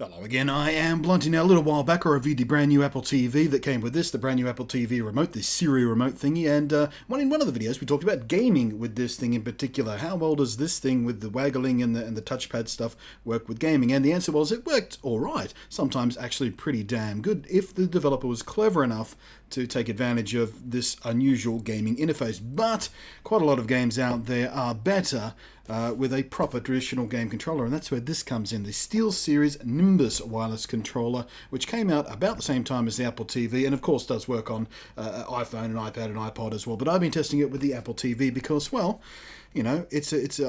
Hello again, I am Blunty. Now, a little while back I reviewed the brand new Apple TV that came with this, the brand new Apple TV remote, the Siri remote thingy, and in one of the videos we talked about gaming with this thing in particular. How well does this thing with the waggling and the touchpad stuff work with gaming? And the answer was it worked alright, sometimes actually pretty damn good, if the developer was clever enough to take advantage of this unusual gaming interface. But quite a lot of games out there are better with a proper traditional game controller, and that's where this comes in, the Steelseries Nimbus wireless controller, which came out about the same time as the Apple TV, and of course does work on iPhone and iPad and iPod as well. But I've been testing it with the Apple TV because, well, you know,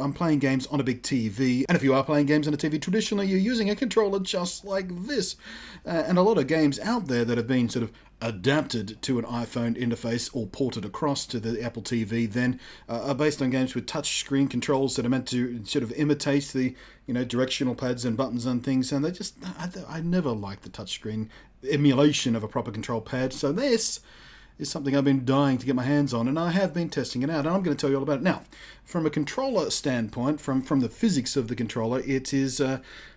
I'm playing games on a big TV, and if you are playing games on a TV, traditionally you're using a controller just like this. And a lot of games out there that have been sort of adapted to an iPhone interface or ported across to the Apple TV then are based on games with touch screen controls that are meant to sort of imitate the, you know, directional pads and buttons and things, and I never liked the touchscreen emulation of a proper control pad. So this is something I've been dying to get my hands on, and I have been testing it out, and I'm going to tell you all about it. Now, from a controller standpoint, from the physics of the controller, it is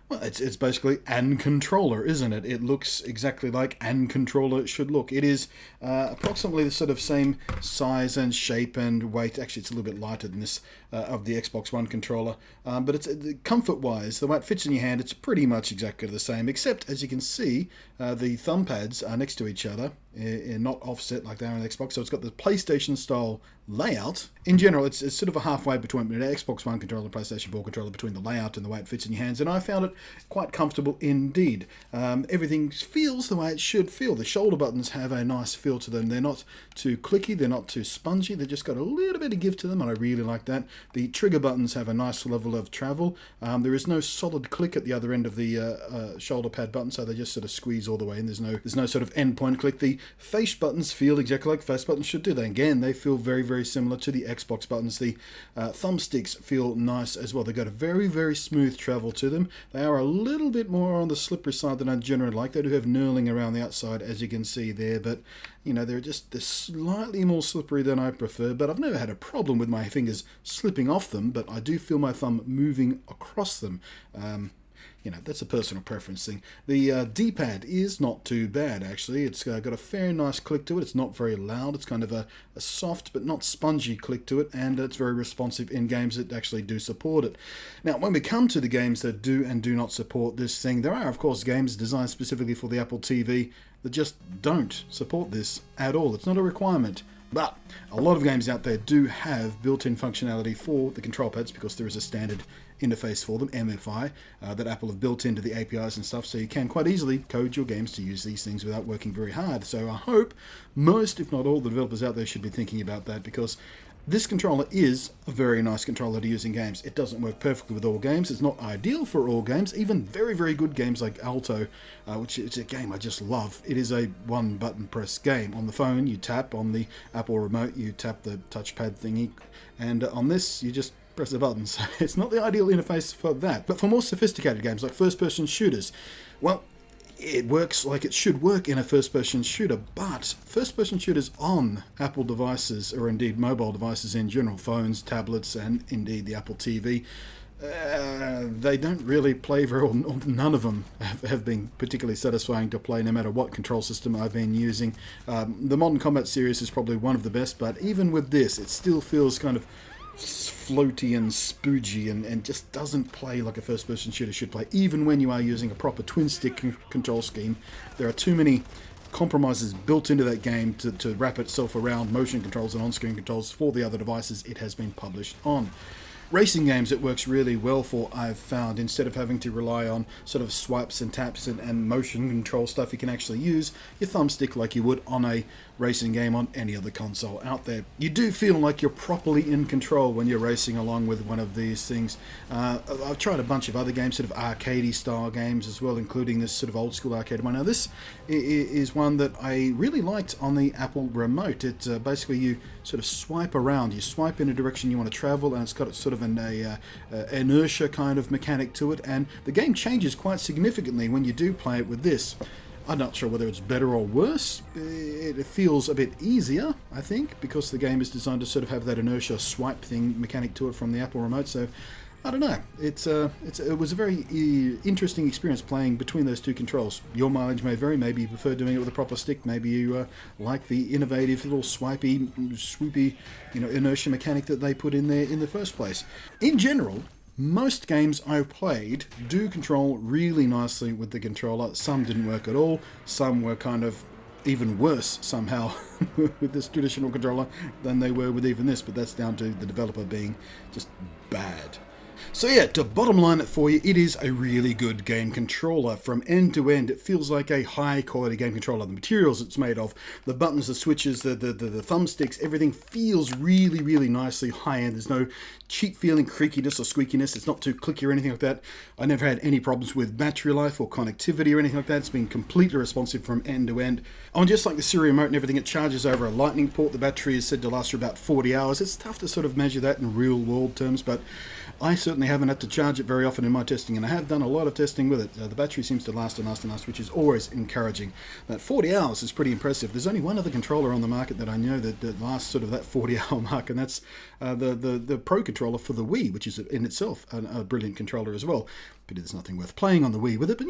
well, it's basically an controller, isn't it? It looks exactly like an controller should look. It is approximately the sort of same size and shape and weight. Actually, it's a little bit lighter than this of the Xbox One controller. But it's comfort-wise, the way it fits in your hand, it's pretty much exactly the same, except, as you can see, the thumb pads are next to each other, not offset like they are on the Xbox. So it's got the PlayStation-style layout. In general, it's sort of a halfway between an Xbox One controller and PlayStation 4 controller, between the layout and the way it fits in your hands, and I found it quite comfortable indeed. Everything feels the way it should feel. The shoulder buttons have a nice feel to them. They're not too clicky, they're not too spongy, they've just got a little bit of give to them, and I really like that. The trigger buttons have a nice level of travel. There is no solid click at the other end of the shoulder pad button, so they just sort of squeeze all the way in. There's no sort of endpoint click. The face buttons feel exactly like face buttons should do. They feel very, very similar to the Xbox buttons. The thumbsticks feel nice as well. They've got a very, very smooth travel to them. They are a little bit more on the slippery side than I generally like. They do have knurling around the outside, as you can see there, but you know, they're slightly more slippery than I prefer. But I've never had a problem with my fingers slipping off them, but I do feel my thumb moving across them. You know, that's a personal preference thing. The D-pad is not too bad, actually. It's got a fairly nice click to it. It's not very loud. It's kind of a soft but not spongy click to it, and it's very responsive in games that actually do support it. Now, when we come to the games that do and do not support this thing, there are, of course, games designed specifically for the Apple TV that just don't support this at all. It's not a requirement. But a lot of games out there do have built-in functionality for the control pads, because there is a standard interface for them, MFI, that Apple have built into the APIs and stuff, so you can quite easily code your games to use these things without working very hard. So I hope most, if not all, the developers out there should be thinking about that, because this controller is a very nice controller to use in games. It doesn't work perfectly with all games. It's not ideal for all games, even very, very good games like Alto, which is a game I just love. It is a one-button press game. On the phone, you tap. On the Apple remote, you tap the touchpad thingy. And on this, you just press the button. So it's not the ideal interface for that. But for more sophisticated games like first-person shooters, well, it works like it should work in a first-person shooter, but first-person shooters on Apple devices, or indeed mobile devices in general, phones, tablets, and indeed the Apple TV, they don't really play very well. None of them have been particularly satisfying to play, no matter what control system I've been using. The Modern Combat series is probably one of the best, but even with this, it still feels kind of floaty and spoogey and just doesn't play like a first-person shooter should play. Even when you are using a proper twin-stick control scheme, there are too many compromises built into that game to wrap itself around motion controls and on-screen controls for the other devices it has been published on. Racing games it works really well for, I've found. Instead of having to rely on sort of swipes and taps and motion control stuff, you can actually use your thumbstick like you would on a racing game on any other console out there. You do feel like you're properly in control when you're racing along with one of these things. I've tried a bunch of other games, sort of arcadey style games as well, including this sort of old school arcade one. Now this is one that I really liked on the Apple remote. It basically, you sort of swipe around, you swipe in a direction you want to travel, and it's got sort of an inertia kind of mechanic to it, and the game changes quite significantly when you do play it with this. I'm not sure whether it's better or worse. It feels a bit easier, I think, because the game is designed to sort of have that inertia swipe thing mechanic to it from the Apple remote, so I don't know. It was a very interesting experience playing between those two controls. Your mileage may vary. Maybe you prefer doing it with a proper stick. Maybe you like the innovative little swipey, swoopy, inertia mechanic that they put in there in the first place. In general, most games I've played do control really nicely with the controller. Some didn't work at all. Some were kind of even worse somehow with this traditional controller than they were with even this, but that's down to the developer being just bad. So yeah, to bottom line it for you, it is a really good game controller. From end to end, it feels like a high quality game controller. The materials it's made of, the buttons, the switches, the thumbsticks, everything feels really, really nicely high end. There's no cheap feeling creakiness or squeakiness. It's not too clicky or anything like that. I never had any problems with battery life or connectivity or anything like that. It's been completely responsive from end to end. On just like the Siri remote and everything, it charges over a lightning port. The battery is said to last for about 40 hours. It's tough to sort of measure that in real world terms, but I certainly haven't had to charge it very often in my testing, and I have done a lot of testing with it. The battery seems to last and last and last, which is always encouraging. That 40 hours is pretty impressive. There's only one other controller on the market that I know that lasts sort of that 40-hour mark, and that's the Pro controller for the Wii, which is in itself a brilliant controller as well. But there's nothing worth playing on the Wii with it, but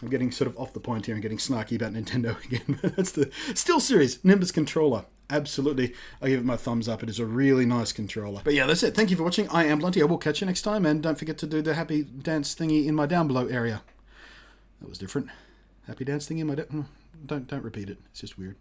I'm getting sort of off the point here and getting snarky about Nintendo again. That's the Steelseries Nimbus controller. Absolutely, I give it my thumbs up. It is a really nice controller. But yeah, that's it. Thank you for watching. I am Blunty. I will catch you next time, and don't forget to do the happy dance thingy in my down below area. That was different. Happy dance thingy in my don't repeat it. It's just weird.